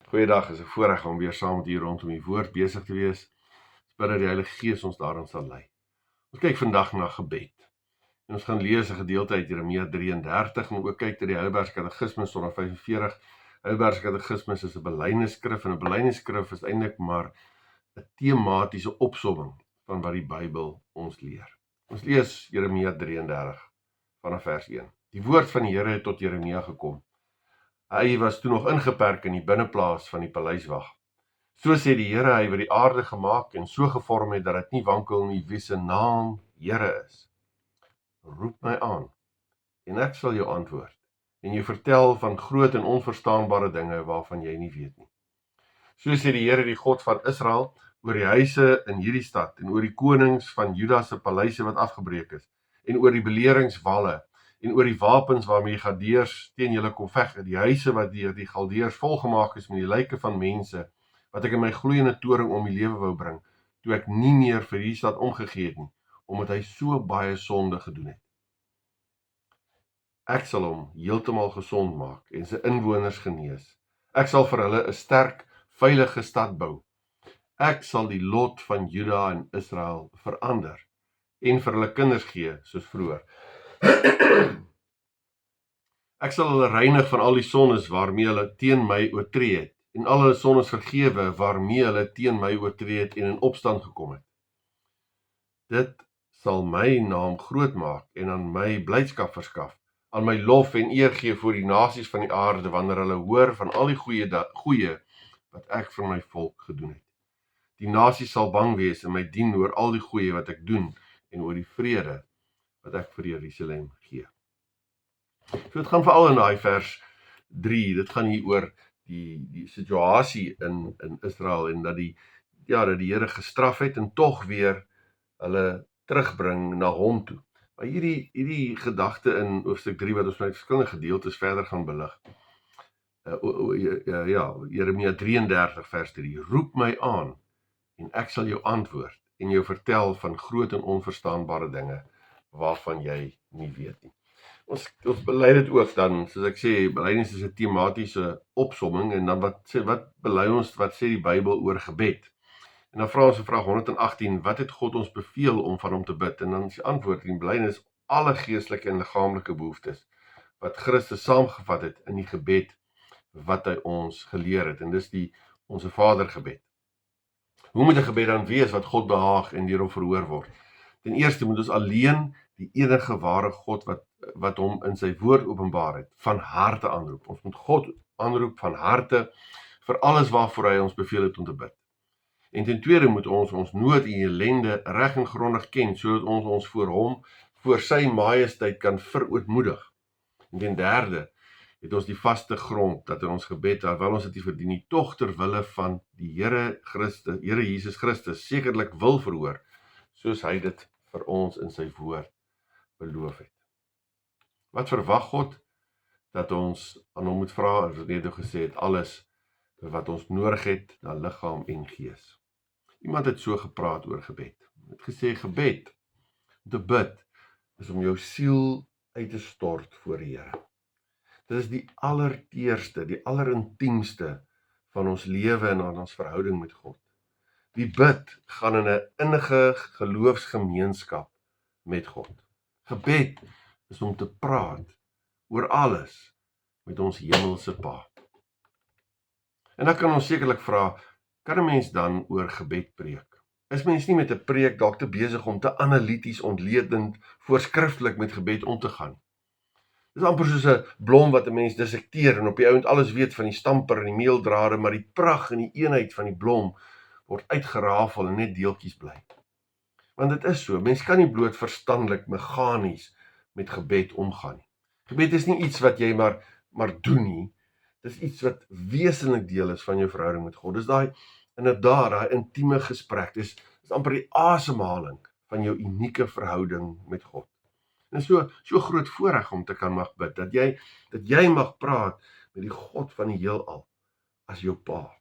Goeiedag, is 'n voorreg om weer saam met u rondom die woord besig te wees. Ek bid dat die Heilige Gees ons daarin sal lei. Ons kyk vandag na gebed. En ons gaan lees 'n gedeelte uit Jeremia 33, maar ook kyk na die Heidelberg Katekismus 145. Heidelberg Katekismus is 'n belydenisskrif en 'n belydenisskrif is eintlik maar 'n tematiese opsomming van wat die Bybel ons leer. Ons lees Jeremia 33 vanaf vers 1. Die woord van die Here het tot Jeremia gekom. Hy was toe nog ingeperk in die binneplaas van die paleiswag. So sê die Here, hy wat die aarde gemaak en so gevorm het dat dit nie wankel nie, wie se naam Here is. Roep my aan en ek sal jou antwoord en jou vertel van groot en onverstaanbare dinge waarvan jy nie weet nie. So sê die Here, die God van Israel, oor die huise in hierdie stad en oor die konings van Juda se paleise wat afgebreek is en oor die beleringswalle en oor die wapens waarmee die Galdeërs teen julle kom veg, die huise wat deur die Galdeërs volgemaak is met die lyke van mense, wat ek in my gloeiende toring om die lewe wou bring, toe ek nie meer vir hierdie stad omgegee het nie, omdat hy so baie sonde gedoen het. Ek sal hom heeltemal gesond maak en sy inwoners genees. Ek sal vir hulle 'n sterk, veilige stad bou. Ek sal die lot van Juda en Israel verander en vir hulle kinders gee soos vroeër. Ek sal hulle reinig van al die sondes waarmee hulle teen my oortree het en al hulle sondes vergewe waarmee hulle teen my oortree het en in opstand gekom het. Dit sal my naam groot maak en aan my blydskap verskaf, aan my lof en eer gee voor die nasies van die aarde wanneer hulle hoor van al die goeie wat ek vir my volk gedoen het. Die nasies sal bang wees en my dien oor al die goeie wat ek doen en oor die vrede wat ek vir Jerusalem gee. So dit gaan veral in daai vers 3, dit gaan hier oor die situasie in Israel en dat die Here gestraf het en tog weer hulle terugbring na hom toe. Maar hierdie gedagte in hoofstuk 3 wat ons nou verskillende gedeeltes verder gaan belig. Jeremia 33 vers 3, roep my aan en ek sal jou antwoord en jou vertel van groot en onverstaanbare dinge waarvan jy nie weet nie. Ons bely dit ook dan, soos ek sê, belydenis is 'n tematiese opsomming en dan wat bely ons, wat sê die Bybel oor gebed? En dan vra ons in vraag 118, wat het God ons beveel om van hom te bid? En dan is die antwoord in die belydenis alle geestelike en liggaamlike behoeftes wat Christus saamgevat het in die gebed wat hy ons geleer het. En dis die Onse Vader gebed. Hoe moet 'n gebed dan wees wat God behaag en deur hom verhoor word? Ten eerste moet ons alleen die enige ware God wat hom in sy woord openbaar het, van harte aanroep. Ons moet God aanroep van harte vir alles waarvoor hy ons beveel het om te bid. En ten tweede moet ons nood en ellende reg en grondig ken, sodat ons voor hom, voor sy majesteit kan verootmoedig. En ten derde het ons die vaste grond dat in ons gebed, terwyl ons dit nie verdien nie, tog ter wille van die Here Jesus Christus sekerlik wil verhoor, soos hy dit vir ons in sy woord beloof het. Wat verwag God? Dat ons aan hom moet vra, as ek net gesê het, alles wat ons nodig het, na liggaam en gees. Iemand het so gepraat oor gebed. Hy het gesê, gebed, om te bid, is om jou siel uit te stort voor die Here. Dit is die allerteerste, die allerintiemste van ons lewe en aan ons verhouding met God. Die bid gaan in 'n innige geloofsgemeenskap met God. Gebed is om te praat oor alles met ons hemelse Pa. En dan kan ons sekerlik vra, kan 'n mens dan oor gebed preek? Is mens nie met 'n preek dalk te besig om te analities, ontledend, voorskriftelik met gebed om te gaan? Dit is amper soos 'n blom wat 'n mens dissekteer en op die ouend alles weet van die stamper en die meeldrade, maar die pragt en die eenheid van die blom word uitgerafel en net deeltjies bly. Want dit is so, mens kan nie bloot verstandelik, meganies met gebed omgaan nie. Gebed is nie iets wat jy maar doen nie. Dit is iets wat wesenlik deel is van jou verhouding met God. Dis daai intieme gesprek. Dis amper die asemhaling van jou unieke verhouding met God. En so groot voorreg om te kan mag bid, dat jy mag praat met die God van die heelal as jou Pa.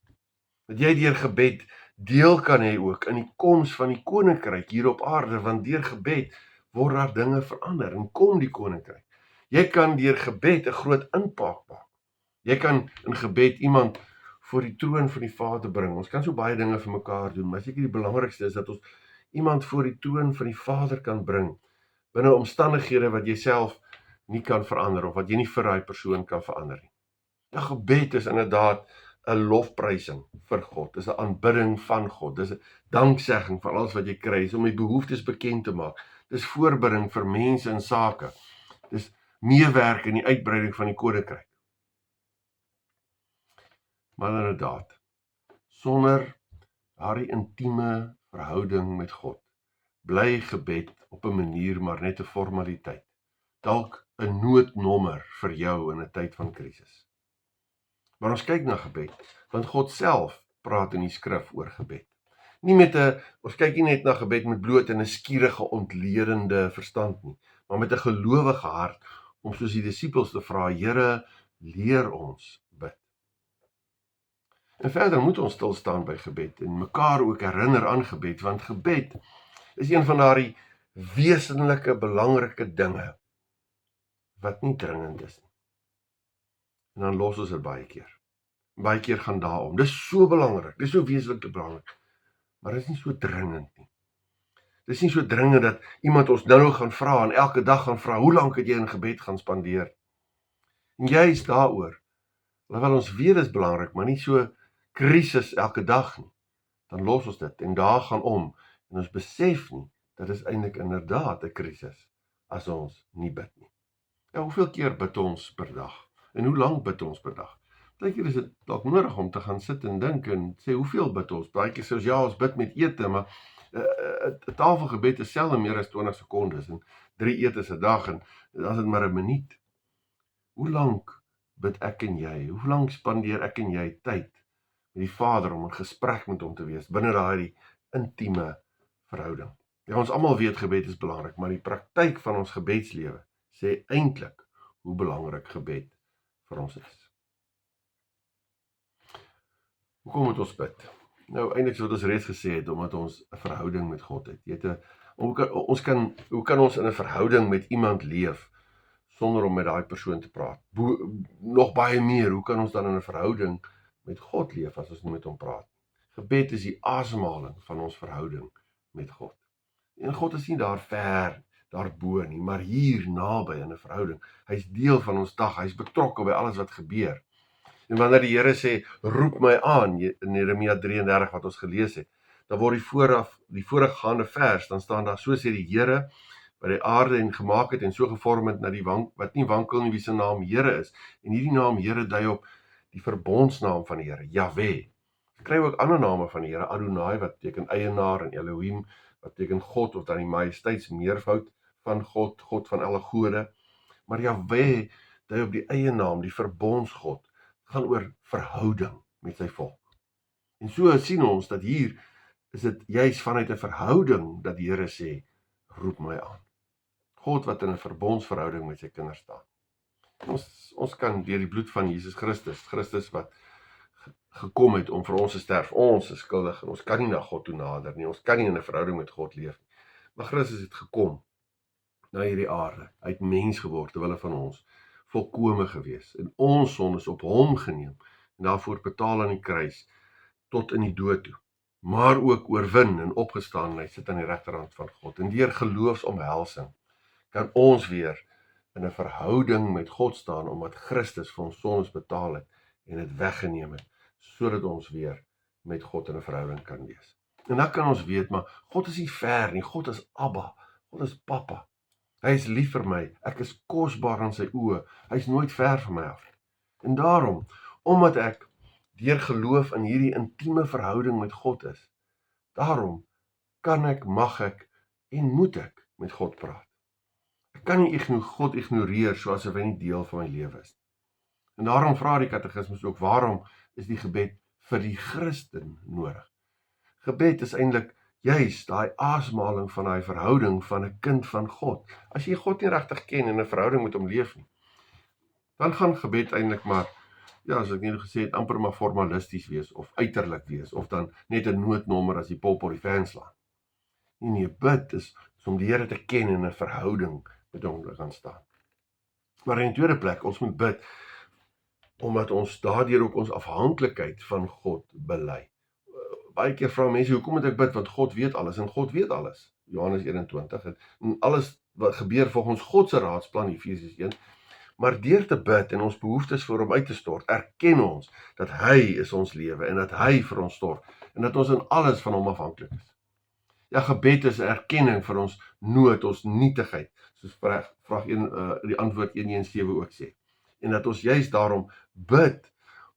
Dat jy deur gebed deel kan hê ook in die koms van die koninkryk hier op aarde, want deur gebed word daar dinge verander en kom die koninkryk. Jy kan deur gebed 'n groot impak maak. Jy kan in gebed iemand voor die troon van die Vader bring. Ons kan so baie dinge vir mekaar doen, maar seker die belangrikste is dat ons iemand voor die troon van die Vader kan bring, binne omstandighede wat jy self nie kan verander, of wat jy nie vir daai persoon kan verander nie. Ja, gebed is inderdaad 'n lofprysing vir God, dis 'n aanbidding van God, dis 'n danksegging vir alles wat jy kry, is om die behoeftes bekend te maak, dis voorbidding vir mense en sake, dis meewerk in die uitbreiding van die koninkryk. Maar inderdaad, sonder daardie intieme verhouding met God, bly gebed op 'n manier maar net 'n formaliteit, dalk 'n noodnommer vir jou in 'n tyd van krisis. Maar ons kyk na gebed, want God self praat in die skrif oor gebed. Ons kyk nie net na gebed met bloot 'n skierige ontledende verstand nie, maar met 'n gelowige hart, om soos die disippels te vra, Here, leer ons bid. En verder moet ons stil staan by gebed, en mekaar ook herinner aan gebed, want gebed is een van daardie wesenlike, belangrike dinge, wat nie dringend is nie. En dan los ons dit baie keer. Baie keer gaan daarom. Dis so belangrik, dis so wesenlik belangrik, maar dit is nie so dringend nie. Dis nie so dringend dat iemand ons nou gaan vra, en elke dag gaan vra, hoe lank het jy in gebed gaan spandeer? En juis daaroor, alhoewel ons weet dis belangrik, maar nie so krisis elke dag nie, dan los ons dit, en daar gaan om, en ons besef nie, dat is eintlik inderdaad 'n krisis, as ons nie bid nie. Ja, hoeveel keer bid ons per dag? En hoe lank bid ons per dag? Baie keer is dit dalk nodig om te gaan sit en dink en sê, hoeveel bid ons? Baie keer sê ons, ja, ons bid met ete, maar 'n tafelgebed is selde meer as 20 sekondes, en 3 etes 'n dag, en dan is dit maar 'n minuut. Hoe lank bid ek en jy? Hoe lank spandeer ek en jy tyd met die Vader om in gesprek met hom te wees, binne daardie intieme verhouding? Ja, ons almal weet gebed is belangrik, maar die praktyk van ons gebedslewe sê eintlik hoe belangrik gebed vir ons is. Hoekom moet ons bid? Nou, eintlik wat ons reeds gesê het, omdat ons 'n verhouding met God het. Hoe kan ons in 'n verhouding met iemand leef, sonder om met daai persoon te praat? Nog baie meer, hoe kan ons dan in 'n verhouding met God leef, as ons nie met hom praat? Gebed is die asemhaling van ons verhouding met God. En God is nie daar ver, daarbo nie, maar hier naby in 'n verhouding. Hy's deel van ons dag, hy's betrokke by alles wat gebeur. En wanneer die Here sê, roep my aan, in Jeremia 33 wat ons gelees het, dan word die voorafgaande vers, dan staan daar, so sê die Here, wat die aarde en gemaak het, en so gevorm het, wat nie wankel nie, wie se naam Here is. En hierdie naam Here dui op die verbondsnaam van die Here, Jahwe. Kry ook ander name van die Here, Adonai, wat beteken eienaar, en Elohim, wat beteken God, of dan die majesteits meervoud van God, God van alle gode. Maar Jahwe dui op die eie naam, die verbondsgod, gaan oor verhouding met sy volk. En so sien ons dat hier is dit juis vanuit 'n verhouding dat die Here sê, roep my aan. God wat in 'n verbondsverhouding met sy kinders staan. Ons kan deur die bloed van Jesus Christus wat gekom het om vir ons te sterf, ons is skuldig, en ons kan nie na God toe nader nie, ons kan nie in 'n verhouding met God leef nie. Maar Christus het gekom na hierdie aarde, hy het mens geword, terwille van ons, volkome gewees, en ons sondes op hom geneem, en daarvoor betaal aan die kruis, tot in die dood toe, maar ook oorwin en opgestaan, en hy sit aan die regterhand van God, en deur geloofsomhelsing, kan ons weer in 'n verhouding met God staan, omdat Christus vir ons sondes betaal het, en het weggeneem het, sodat ons weer met God in 'n verhouding kan wees. En dan kan ons weet, maar God is nie ver nie, God is Abba, God is Papa. Hy is lief vir my, ek is kosbaar in sy oë, hy is nooit ver van my af. En daarom, omdat ek deur geloof in hierdie intieme verhouding met God is, daarom kan ek, mag ek en moet ek met God praat. Ek kan nie God ignoreer soos hy nie deel van my lewe is. En daarom vra die katekismus ook, waarom is die gebed vir die Christen nodig? Gebed is eintlik juis daai asemhaling van daai verhouding van 'n kind van God. As jy God nie regtig ken en 'n verhouding met hom leef nie, dan gaan gebed eintlik maar, ja, as ek net gesê het, amper maar formalisties wees, of uiterlik wees, of dan net 'n noodnommer as die pop op die fan slaan. Nee, bid is om die Here te ken en 'n verhouding met hom te gaan staan. Maar in die tweede plek, ons moet bid omdat ons daardeur ook ons afhanklikheid van God bely. Baie keer vra mense, hoekom moet ek bid? Want God weet alles, en God weet alles. Johannes 21, en alles wat gebeur volgens God se raadsplan, Efesiërs 1, maar deur te bid en ons behoeftes voor hom uit te stort, erken ons dat hy is ons lewe, en dat hy vir ons sorg, en dat ons in alles van hom afhanklik is. Ja, gebed is 'n erkenning van ons nood, ons nietigheid, soos vraag 1, die antwoord 1:7 ook sê. En dat ons juist daarom bid,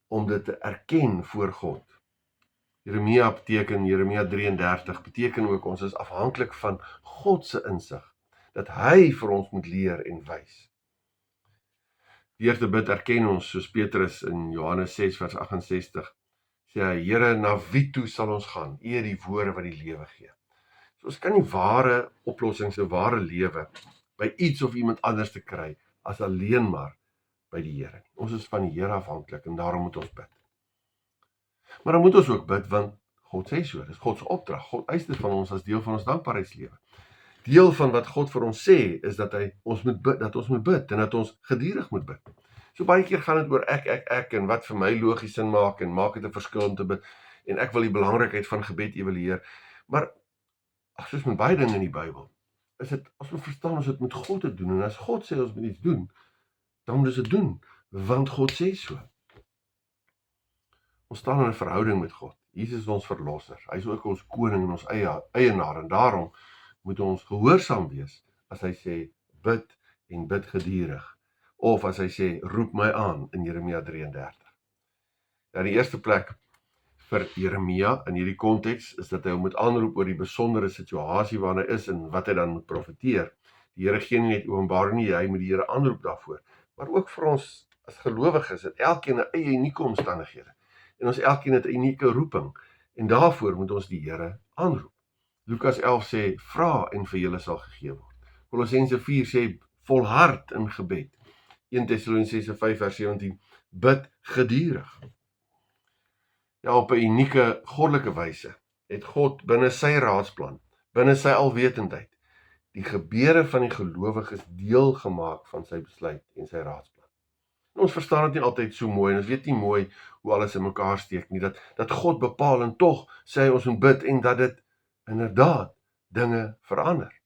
om dit te erken voor God. Jeremia 33 beteken ook, ons is afhanklik van God se insig, dat hy vir ons moet leer en wys. Deur te bid erken ons, soos Petrus in Johannes 6 vers 68, sê hy, Here, na wie toe sal ons gaan? U het die woorde wat die lewe gee. So ons kan nie ware oplossings en ware lewe by iets of iemand anders te kry, as alleen maar by die Here. Ons is van die Here afhanklik, en daarom moet ons bid. Maar dan moet ons ook bid, want God sê so, dis God se opdrag. God eis dit van ons as deel van ons dankbaarheidslewe. Deel van wat God vir ons sê, is dat ons moet bid, en dat ons gedurig moet bid. So baie keer gaan dit oor ek, en wat vir my logies sin maak, en maak dit 'n verskil om te bid, en ek wil die belangrikheid van gebed evalueer. Maar, soos met baie dinge in die Bybel, is dit, as ons verstaan, ons het met God te doen, en as God sê ons moet iets doen, dan moet ons dit doen, want God sê so. Ons staan in 'n verhouding met God. Jesus is ons verlosser. Hy is ook ons koning en ons eienaar, en daarom moet ons gehoorsaam wees as hy sê, bid en bid gedurig. Of as hy sê, roep my aan in Jeremia 33. Ja, die eerste plek vir Jeremia in hierdie konteks is dat hy hom moet aanroep oor die besondere situasie waarin hy is en wat hy dan moet profeteer. Die Here gee nie net openbaring nie, hy moet die Here aanroep daarvoor. Maar ook vir ons as gelowiges het elkeen 'n eie unieke omstandighede. En ons elkeen het 'n unieke roeping, en daarvoor moet ons die Here aanroep. Lukas 11 sê, vra en vir julle sal gegee word. Kolossense 4 sê, volhard in gebed. 1 Tessalonisense 5 vers 17, bid gedurig. Ja, op 'n unieke goddelike wyse het God binne sy raadsplan, binne sy alwetendheid, die gebeure van die gelowiges deel gemaak van sy besluit en sy raadsplan. En ons verstaan dit nie altyd so mooi, en ons weet nie mooi hoe alles in mekaar steek nie, dat God bepaal, en tog sê hy ons moet bid, en dat dit inderdaad dinge verander.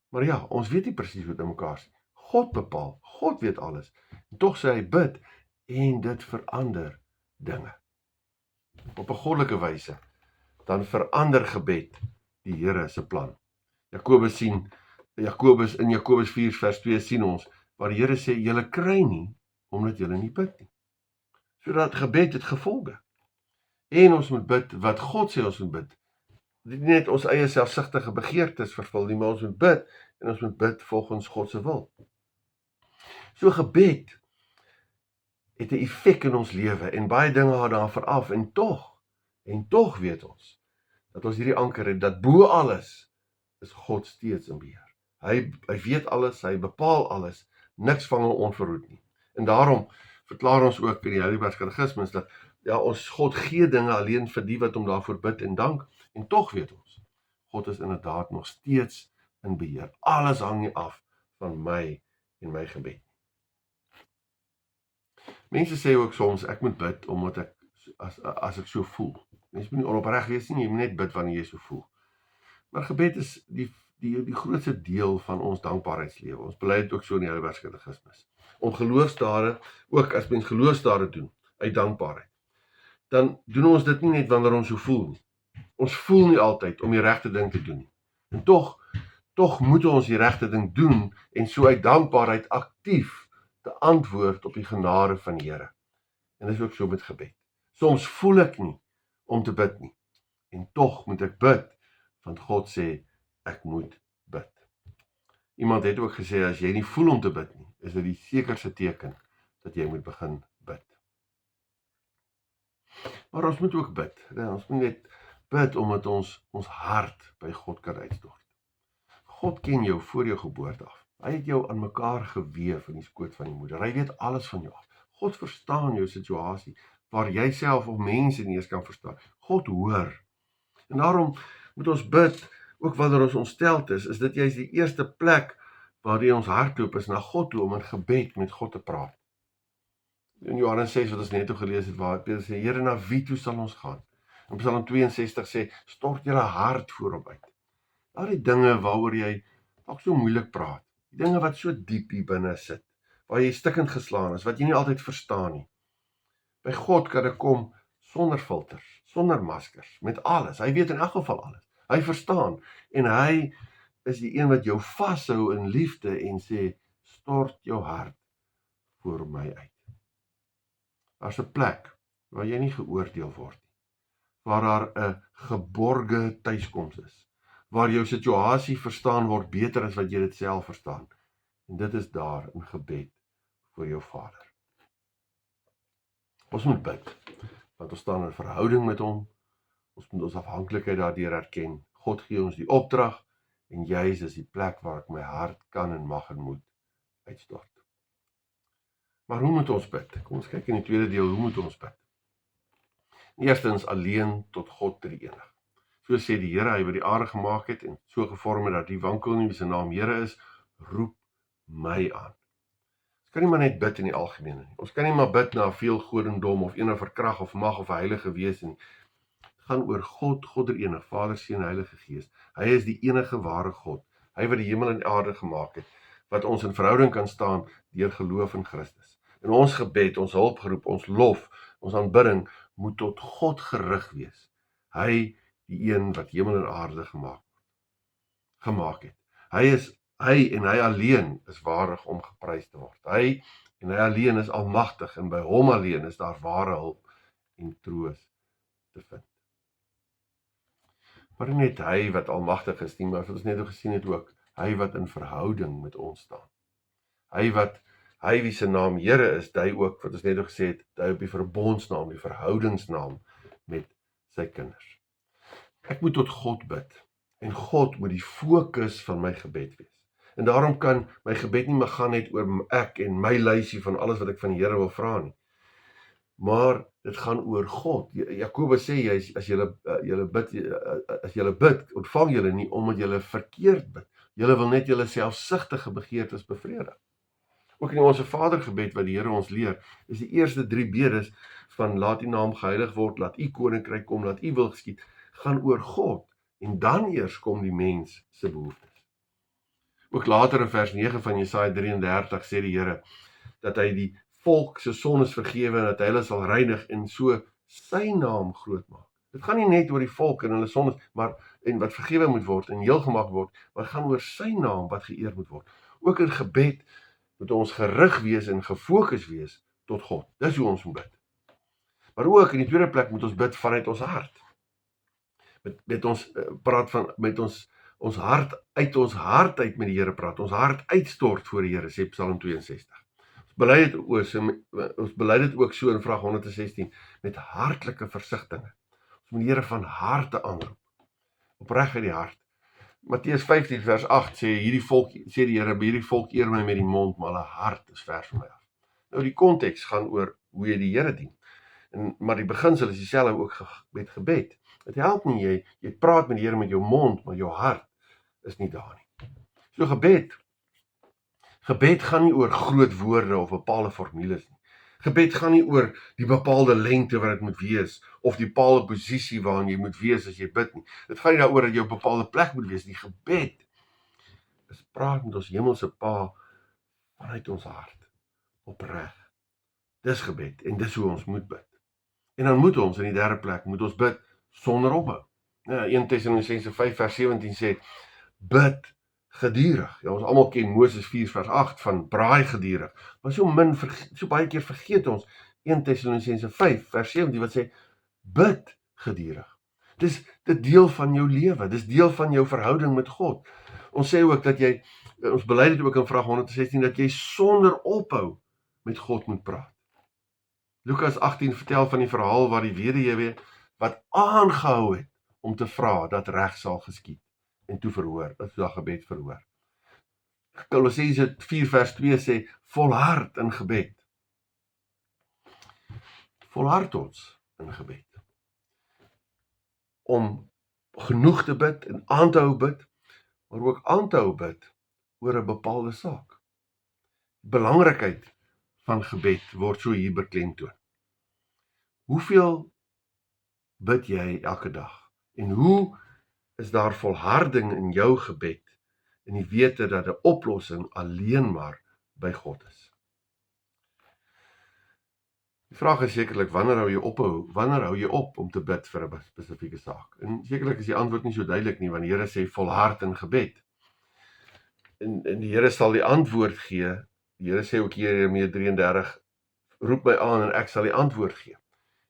Maar ja, ons weet nie presies hoe dit in mekaar steek. God bepaal, God weet alles, en tog sê hy bid, en dit verander dinge. Op 'n goddelike wyse, dan verander gebed die Here se plan. In Jakobus 4 vers 2 sien ons, waar die Here sê, julle kry nie, omdat julle nie bid nie. Sodat gebed het gevolge. En ons moet bid wat God sê ons moet bid. Dit nie net ons eie selfsugtige begeertes vervul nie, maar ons moet bid, en ons moet bid volgens God se wil. So gebed het 'n effek in ons lewe, en baie dinge gaan daarvan af, en tog weet ons, dat ons hierdie anker het, dat bo alles is God steeds in beheer. Hy weet alles, hy bepaal alles, niks vang hom onverhoed nie. En daarom verklaar ons ook in die Heidelberg Katekismus, dat ja, ons God gee dinge alleen vir die wat hom daarvoor bid en dank, en tog weet ons, God is inderdaad nog steeds in beheer. Alles hang nie af van my en my gebed. Mense sê ook soms, ek moet bid, omdat ek, as ek so voel. Mense moet nie onopreg wees nie, jy moet net bid wanneer jy so voel. Maar gebed is die grootste deel van ons dankbaarheidslewe. Ons bely dit ook so in die Heidelberg Katekismus. Om geloofsdade, ook as mens geloofsdade doen, uit dankbaarheid, dan doen ons dit nie net wanneer ons so voel nie. Ons voel nie altyd om die regte ding te doen nie. En tog moet ons die regte ding doen, en so uit dankbaarheid aktief te antwoord op die genade van die Here. En dit is ook so met gebed. Soms voel ek nie om te bid nie, en tog moet ek bid, want God sê, ek moet bid. Iemand het ook gesê, as jy nie voel om te bid nie, is dit die sekerste teken, dat jy moet begin bid. Maar ons moet ook bid, ons moet net bid, omdat ons hart by God kan uitstort. God ken jou voor jou geboorte af. Hy het jou aan mekaar geweef in die skoot van die moeder. Hy weet alles van jou af. God verstaan jou situasie, waar jy self of mense nie eens kan verstaan. God hoor. En daarom moet ons bid, ook wanneer ons ontsteld is dit juist die eerste plek, waar ons hart loop, is na God toe, om in gebed met God te praat. In Johannes 6 wat ons net gelees het, waar Petrus sê, Here, na wie toe sal ons gaan? In Psalm 62 sê, stort julle hart voor hom uit. Daar die dinge waaroor jy dalk so moeilik praat, die dinge wat so diep hier binne sit, waar jy stikkend geslaan is, wat jy nie altyd verstaan nie. By God kan ek kom sonder filters, sonder maskers, met alles. Hy weet in elk geval alles. Hy verstaan en hy is die een wat jou vashou in liefde en sê, stort jou hart voor my uit. Daar's 'n plek waar jy nie geoordeel word nie, waar daar 'n geborge tuiskoms is, waar jou situasie verstaan word beter as wat jy dit self verstaan. En dit is daar in gebed voor jou Vader. Ons moet bid, want ons staan in verhouding met hom, ons moet ons afhanklikheid daardeur erken. God gee ons die opdrag, en juis is die plek waar ek my hart kan en mag en moet uitstort. Maar hoe moet ons bid? Kom ons kyk in die tweede deel, hoe moet ons bid? Eerstens, alleen tot God drie enig. So sê die Here, hy wat die aarde gemaak het, en so gevorm het dat die wankel nie, wie se naam Here is, roep my aan. Ons kan nie maar net bid in die algemene nie. Ons kan nie maar bid na veel godendom, of een of krag, of mag, of heilige wees nie. Gaan oor God, God drie enig, Vader, Seun, Heilige Gees. Hy is die enige ware God. Hy wat die hemel en aarde gemaak het, wat ons in verhouding kan staan deur geloof in Christus. En ons gebed, ons hulpgeroep, ons lof, ons aanbidding moet tot God gerig wees. Hy, die een wat hemel en aarde gemaak het. Hy en hy alleen is waardig om geprys te word. Hy en hy alleen is almagtig, en by hom alleen is daar ware hulp en troos te vind. Maar nie net hy wat almagtig is nie, maar as ons net gesien het ook, hy wat in verhouding met ons staan. Hy wie se naam Here is, hy ook, wat ons net gesê het, hy op die verbondsnaam, die verhoudingsnaam met sy kinders. Ek moet tot God bid, en God moet die fokus van my gebed wees. En daarom kan my gebed nie meer gaan net oor ek en my lysie van alles wat ek van die Here wil vra nie. Maar dit gaan oor God. Jakobus sê, as julle bid, ontvang julle nie omdat julle verkeerd bid. Julle wil net julle selfsugtige begeertes bevredig. Ook in ons Vader gebed wat die Here ons leer, is die eerste 3 bedes van laat U naam geheilig word, laat U koninkryk kom, laat U wil geskied, gaan oor God, en dan eers kom die mens se behoeftes. Ook later in vers 9 van Jesaja 33 sê die Here, dat hy die volk se sondes vergewe, en dat hy hulle sal reinig, en so sy naam groot maak. Dit gaan nie net oor die volk en hulle sondes, en wat vergewe moet word, en heel gemaak word, maar het gaan oor sy naam wat geëer moet word. Ook in gebed moet ons gerig wees en gefokus wees tot God. Dis hoe ons moet bid. Maar ook in die tweede plek moet ons bid vanuit ons hart. Ons hart uit met die Here praat. Ons hart uitstort voor die Here, sê Psalm 62. Ons bely dit ook so in vraag 116 met hartlike versigtings. Ons moet die Here van harte aanroep. Opreg uit die hart. Matteus 15 vers 8 sê die Here, hierdie volk eer my met die mond, maar hulle hart is ver van my af. Nou die konteks gaan oor hoe jy die Here dien. Maar die beginsel is dieselfde ook met gebed. Dit help nie, jy praat met die Here met jou mond, maar jou hart is nie daar nie. So gebed gaan nie oor groot woorde of bepaalde formules nie. Gebed gaan nie oor die bepaalde lengte wat dit moet wees, of die bepaalde posisie waarin jy moet wees as jy bid nie. Dit gaan nie daaroor dat jy op 'n bepaalde plek moet wees nie. Gebed is praat met ons hemelse Pa vanuit ons hart, opreg. Dis gebed, en dis hoe ons moet bid. En dan moet ons in die derde plek, moet ons bid sonder ophou. 1 Tessalonisense 5 vers 17 sê, bid gedurig. Ja, ons almal ken Moses 4 vers 8 van braai gedurig. Maar so baie keer vergeet ons 1 Tessalonisense 5 vers 17 wat sê, bid gedurig. Dis dit deel van jou lewe, dis deel van jou verhouding met God. Ons sê ook dat ons bely dit ook in vraag 116, dat jy sonder ophou met God moet praat. Lukas 18 vertel van die verhaal waar die weduwee wat aangehou het om te vra dat reg sal geskied, en toe verhoor, dat is gebed verhoor. Kolossense 4 vers 2 sê, volhard in gebed. Volhard ons in gebed. Om genoeg te bid en aan te hou bid, maar ook aan te hou bid oor 'n bepaalde saak. Belangrikheid van gebed word so hier beklemtoon. Hoeveel bid jy elke dag? En hoe is daar volharding in jou gebed en die wete dat 'n oplossing alleen maar by God is? Die vraag is sekerlik, wanneer hou jy op om te bid vir 'n spesifieke saak? En sekerlik is die antwoord nie so duidelik nie, want die Here sê volhard in gebed. En die Here sal die antwoord gee. Die Here sê ook hier in Jeremia 33, roep my aan en ek sal die antwoord gee.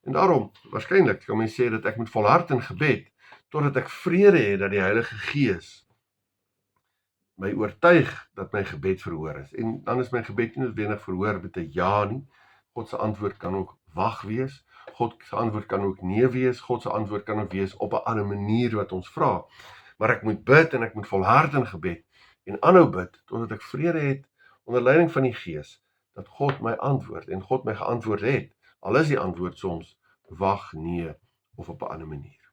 En daarom, waarskynlik kan mens sê dat ek moet volhard in gebed, totdat ek vrede het dat die Heilige Gees my oortuig dat my gebed verhoor is. En dan is my gebed nie noodwendig verhoor met 'n ja nie. God se antwoord kan ook wag wees. God se antwoord kan ook nee wees. God se antwoord kan ook wees op 'n ander manier wat ons vra. Maar ek moet bid en ek moet volhard in gebed en aanhou bid totdat ek vrede het onder leiding van die Gees dat God my antwoord en God my geantwoord het. Al is die antwoord soms wag, nee of op 'n ander manier.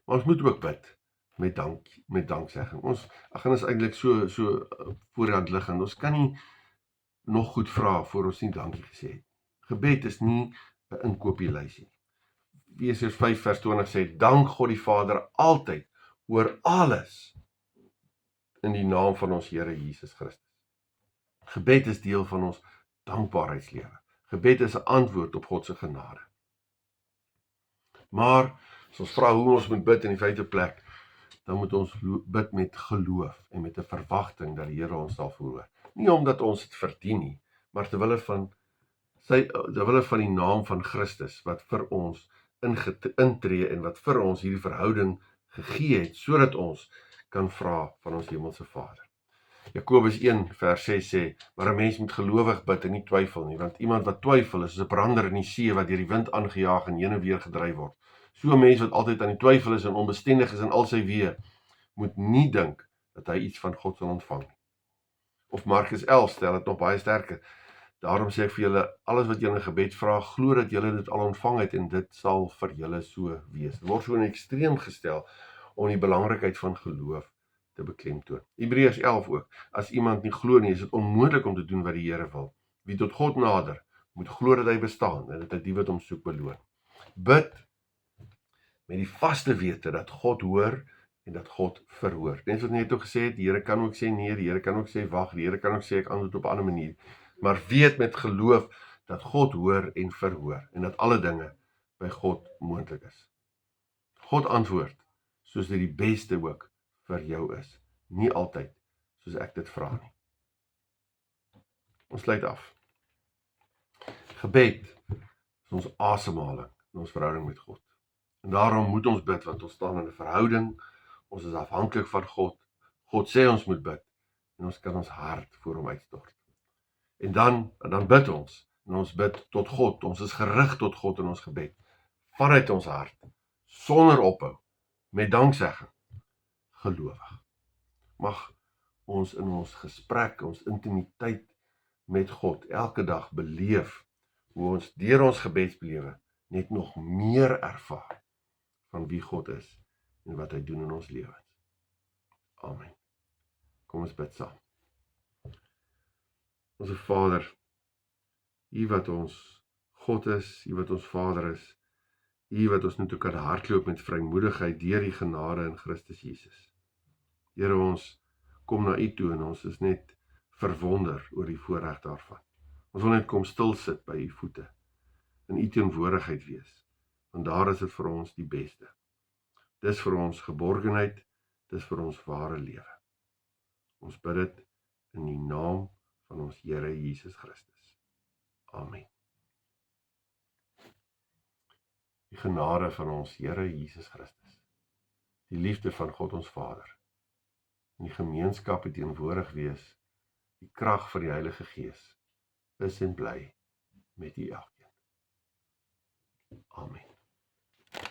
Maar ons moet ook bid met danksegging. Ons is eintlik so voorhand liggend. Ons kan nie nog goed vra voor ons nie dankie gesê het. Gebed is nie 'n inkopieslysie. Efesiërs 5 vers 20 sê, dank God die Vader altyd oor alles in die naam van ons Here Jesus Christus. Gebed is deel van ons dankbaarheidslewe. Gebed is 'n antwoord op God se genade. Maar as ons vra hoe ons moet bid in die vyfde plek, dan moet ons bid met geloof en met 'n verwagting dat die Here ons sal verhoor. Nie omdat ons dit verdien nie, maar ter wille van die naam van Christus wat vir ons intree en wat vir ons hierdie verhouding gegee het, sodat ons kan vra van ons hemelse Vader. Jakobus 1 vers 6 sê, maar 'n mens moet gelowig bid en nie twyfel nie, want iemand wat twyfel is 'n brander in die see wat deur die wind aangejaag en heen en weer gedryf word. So 'n mens wat altyd aan die twyfel is en onbestendig is in al sy weë, moet nie dink dat hy iets van God sal ontvang nie. Of Markus 11 stel dit nog baie sterker. Daarom sê ek vir julle, alles wat julle in gebed vra, glo dat julle dit al ontvang het en dit sal vir julle so wees. Dit word so in ekstreem gestel om die belangrikheid van geloof te beklemtoon. Hebreërs 11 ook. As iemand nie glo nie, is dit onmoontlik om te doen wat die Here wil. Wie tot God nader, moet glo dat hy bestaan en dat hy die wat hom soek beloon. Bid met die vaste wete dat God hoor en dat God verhoor. Net wat net ook gesê het, die Here kan ook sê nee, die Here kan ook sê wag, die Here kan ook sê ek antwoord op 'n ander manier. Maar weet met geloof dat God hoor en verhoor en dat alle dinge by God moontlik is. God antwoord soos dit die beste ook vir jou is. Nie altyd soos ek dit vra nie. Ons sluit af. Gebed is ons asemhaling in ons verhouding met God. En daarom moet ons bid, want ons staan in 'n verhouding, ons is afhanklik van God. God sê ons moet bid en ons kan ons hart voor hom uitstort. En dan bid ons, en ons bid tot God, ons is gerig tot God in ons gebed, vanuit ons hart, sonder ophou, met danksegging, gelowig. Mag ons in ons gesprek, ons intimiteit met God, elke dag beleef, hoe ons deur ons gebedslewe net nog meer ervaar van wie God is en wat hy doen in ons lewens. Amen. Kom ons bid saam. Onse Vader, U wat ons God is, U wat ons Vader is, U wat ons net ook kan hardloop met vrymoedigheid deur die genade in Christus Jesus. Here, ons kom na U toe en ons is net verwonder oor die voorreg daarvan. Ons wil net kom stil sit by U voete, in U teenwoordigheid wees, want daar is dit vir ons die beste. Dis vir ons geborgenheid, dis vir ons ware lewe. Ons bid dit in die naam van ons Here Jesus Christus. Amen. Die genade van ons Here Jesus Christus, die liefde van God ons Vader, en die gemeenskap het teenwoordig wees, die krag van die Heilige Gees, is en bly met u elkeen. Amen.